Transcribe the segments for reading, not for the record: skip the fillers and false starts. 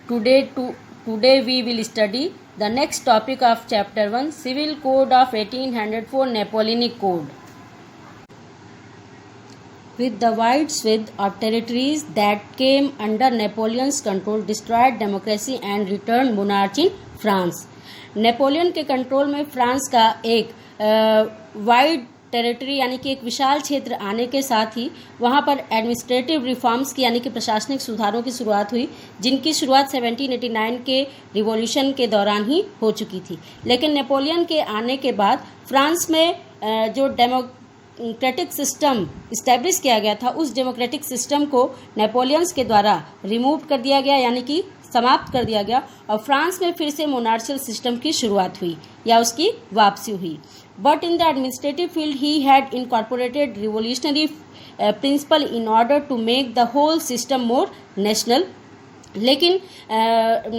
Today, today we will study the next topic of chapter 1, Civil Code of 1804, Napoleonic Code. With the wide swath of territories that came under Napoleon's control, destroyed democracy and returned monarchy in France. Napoleon के control में France का एक wide territory यानी कि एक विशाल क्षेत्र आने के साथ ही वहां पर एडमिनिस्ट्रेटिव रिफॉर्म्स की यानी कि प्रशासनिक सुधारों की शुरुआत हुई, जिनकी शुरुआत 1789 के रिवॉल्यूशन के दौरान ही हो चुकी थी। लेकिन नेपोलियन के आने के बाद फ्रांस में जो डेमोक्रेटिक सिस्टम इस्टेब्लिश किया गया था, उस डेमोक्रेटिक सिस्टम को नेपोलियंस के द्वारा रिमूव कर दिया गया यानी कि समाप्त कर दिया गया और फ्रांस में फिर से मोनार्शियल सिस्टम की शुरुआत हुई या उसकी वापसी हुई। But in the administrative field he had incorporated revolutionary principle in order to make the whole system more national. लेकिन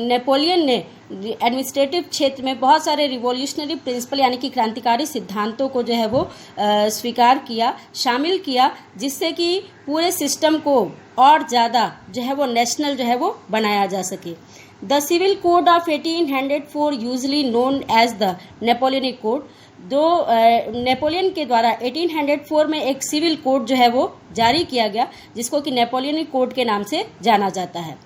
नेपोलियन ने एडमिनिस्ट्रेटिव क्षेत्र में बहुत सारे रिवोल्यूशनरी प्रिंसिपल यानी कि क्रांतिकारी सिद्धांतों को जो है वो स्वीकार किया, शामिल किया, जिससे कि पूरे सिस्टम को और ज़्यादा जो है वो नेशनल जो है वो बनाया जा सके। The civil code of 1804 usually known as the Napoleonic code, जो नेपोलियन के द्वारा 1804 में एक सिविल कोड जो है वो जारी किया गया, जिसको कि नेपोलियनिक कोड के नाम से जाना जाता है।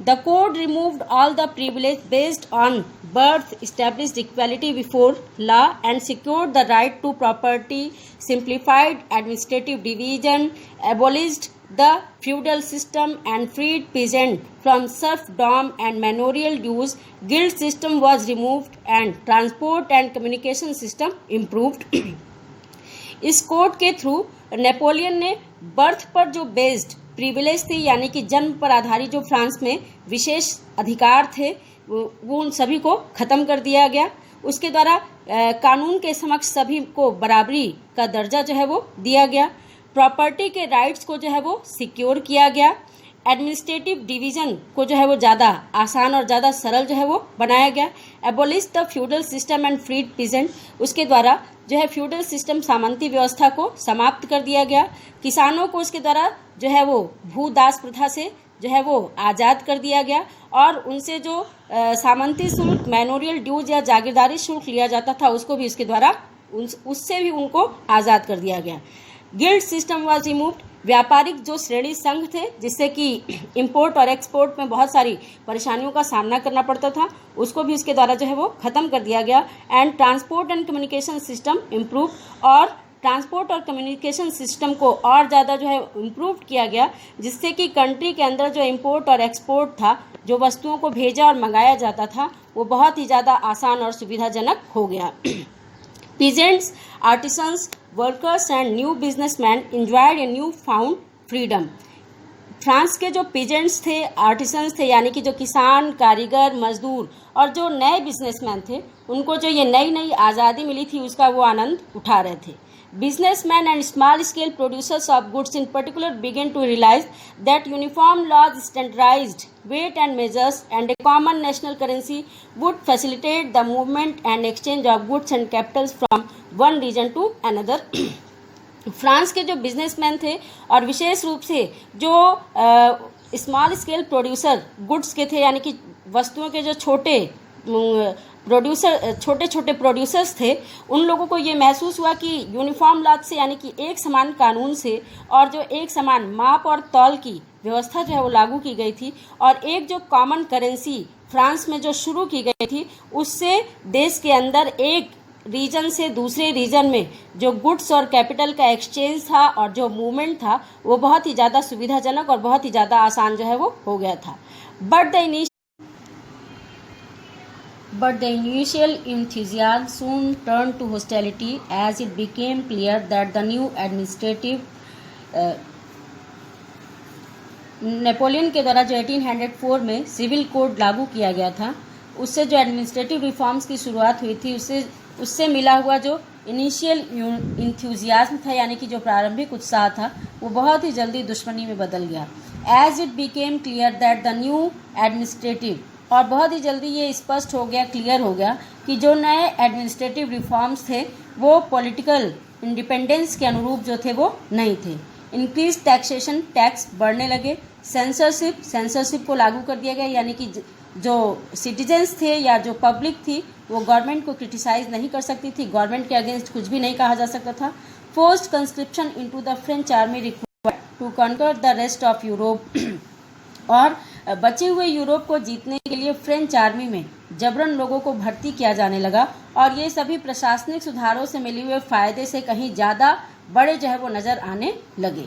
The code removed all the privilege based on birth, established equality before law, and secured the right to property, simplified administrative division, abolished the feudal system, and freed peasants from serfdom and manorial dues. Guild system was removed, and transport and communication system improved. इस code के through Napoleon ने birth पर जो based privilege थी यानी कि जन्म पर आधारित जो फ्रांस में विशेष अधिकार थे वो उन सभी को खत्म कर दिया गया। उसके द्वारा कानून के समक्ष सभी को बराबरी का दर्जा जो है वो दिया गया। प्रॉपर्टी के राइट्स को जो है वो सिक्योर किया गया। एडमिनिस्ट्रेटिव डिवीजन को जो है वो ज़्यादा आसान और ज़्यादा सरल जो है वो बनाया गया। Abolish the feudal system and freed peasant, उसके द्वारा जो है फ्यूडल सिस्टम सामंती व्यवस्था को समाप्त कर दिया गया। किसानों को उसके द्वारा जो है वो भूदास प्रथा से जो है वो आज़ाद कर दिया गया और उनसे जो सामंती शुल्क, मैनोरियल ड्यूज या जागीरदारी शुल्क लिया जाता था, उसको भी उसके द्वारा उससे भी उनको आज़ाद कर दिया गया। गिल्ड सिस्टम वाज रिमूव्ड, व्यापारिक जो श्रेणी संघ थे जिससे कि इंपोर्ट और एक्सपोर्ट में बहुत सारी परेशानियों का सामना करना पड़ता था, उसको भी उसके द्वारा जो है वो ख़त्म कर दिया गया। And transport and communication system improve, और ट्रांसपोर्ट और कम्युनिकेशन सिस्टम को और ज़्यादा जो है इम्प्रूव किया गया, जिससे कि कंट्री के अंदर जो इंपोर्ट और एक्सपोर्ट था, जो वस्तुओं को भेजा और मंगाया जाता था, वो बहुत ही ज़्यादा आसान और सुविधाजनक हो गया। Peasants, artisans, workers and new businessman enjoyed a new found freedom. France के जो पीजेंट्स थे, आर्टिसंस थे यानी कि जो किसान, कारीगर, मजदूर और जो नए बिजनेसमैन थे, उनको जो ये नई नई आज़ादी मिली थी उसका वो आनंद उठा रहे थे। Businessmen and small-scale producers of goods in particular began to realize that uniform laws, standardized weight and measures, and a common national currency would facilitate the movement and exchange of goods and capitals from one region to another. France के जो businessman थे और विशेष रूप से जो small scale producer goods के थे यानी कि वस्तुओं के जो छोटे छोटे प्रोड्यूसर्स थे, उन लोगों को ये महसूस हुआ कि यूनिफॉर्म लॉ से यानी कि एक समान कानून से और जो एक समान माप और तौल की व्यवस्था जो है वो लागू की गई थी और एक जो कॉमन करेंसी फ्रांस में जो शुरू की गई थी, उससे देश के अंदर एक रीजन से दूसरे रीजन में जो गुड्स और कैपिटल का एक्सचेंज था और जो मूवमेंट था, वो बहुत ही ज़्यादा सुविधाजनक और बहुत ही ज़्यादा आसान जो है वो हो गया था। But the initial enthusiasm soon turned to hostility as it became clear that the new administrative Napoleon के द्वारा जो 1804 में सिविल कोड लागू किया गया था, उससे जो एडमिनिस्ट्रेटिव रिफॉर्म्स की शुरुआत हुई थी, उससे मिला हुआ जो इनिशियल इंथ्यूजियाज्म था यानी कि जो प्रारंभिक उत्साह था, वो बहुत ही जल्दी दुश्मनी में बदल गया। As it became clear that the new administrative, और बहुत ही जल्दी ये स्पष्ट हो गया, क्लियर हो गया कि जो नए एडमिनिस्ट्रेटिव रिफॉर्म्स थे वो पॉलिटिकल इंडिपेंडेंस के अनुरूप जो थे वो नहीं थे। इंक्रीज टैक्सेशन, टैक्स बढ़ने लगे। सेंसरशिप को लागू कर दिया गया, यानी कि जो सिटीजन्स थे या जो पब्लिक थी वो गवर्नमेंट को क्रिटिसाइज नहीं कर सकती थी, गवर्नमेंट के अगेंस्ट कुछ भी नहीं कहा जा सकता था। Forced conscription into the French army required to conquer the rest of Europe और बचे हुए यूरोप को जीतने के लिए फ्रेंच आर्मी में जबरन लोगों को भर्ती किया जाने लगा और ये सभी प्रशासनिक सुधारों से मिले हुए फायदे से कहीं ज़्यादा बड़े जो है वो नज़र आने लगे।